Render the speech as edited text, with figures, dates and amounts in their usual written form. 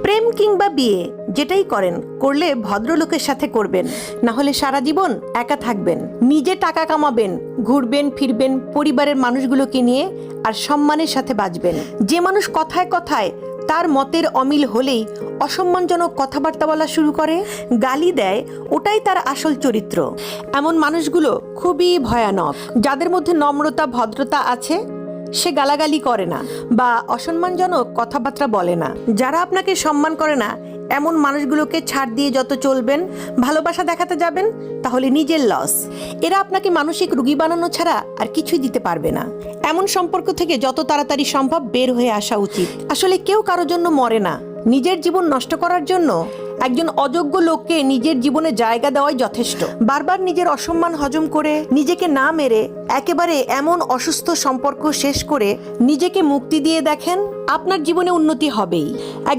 প্রেম কিংবা বিয়ে যেটাই করেন, করলে ভদ্রলোকের সাথে করবেন, না হলে সারা জীবন একা থাকবেন। নিজে টাকা কামাবেন, ঘুরবেন ফিরবেন পরিবারের মানুষগুলোকে নিয়ে, আর সম্মানের সাথে বাঁচবেন। যে মানুষ কথায় কথায় তার মতের অমিল হলেই অসম্মানজনক কথাবার্তা বলা শুরু করে, গালি দেয়, ওটাই তার আসল চরিত্র। এমন মানুষগুলো খুবই ভয়ানক। যাদের মধ্যে নম্রতা ভদ্রতা আছে, সে গালাগালি করে না বা অসম্মানজনক কথাবার্তা বলে না। যারা আপনাকে সম্মান করে না, এমন মানুষগুলোকে ছাড় দিয়ে যত চলবেন, ভালোবাসা দেখাতে যাবেন, তাহলে নিজের লস। এরা আপনাকে মানসিক রোগী বানানো ছাড়া আর কিছুই দিতে পারবে না। এমন সম্পর্ক থেকে যত তাড়াতাড়ি সম্ভব বের হয়ে আসা উচিত। আসলে কেউ কারোর জন্য মরে না। নিজের জীবন নষ্ট করার জন্য একজন অযোগ্য লোককে নিজের জীবনে জায়গা দেওয়াই যথেষ্ট। বারবার নিজের অসম্মান হজম করে, নিজেকে না মেরে, একেবারে এমন অসুস্থ সম্পর্ক শেষ করে নিজেকে মুক্তি দিয়ে দেখেন, আপনার জীবনে উন্নতি হবেই। একজন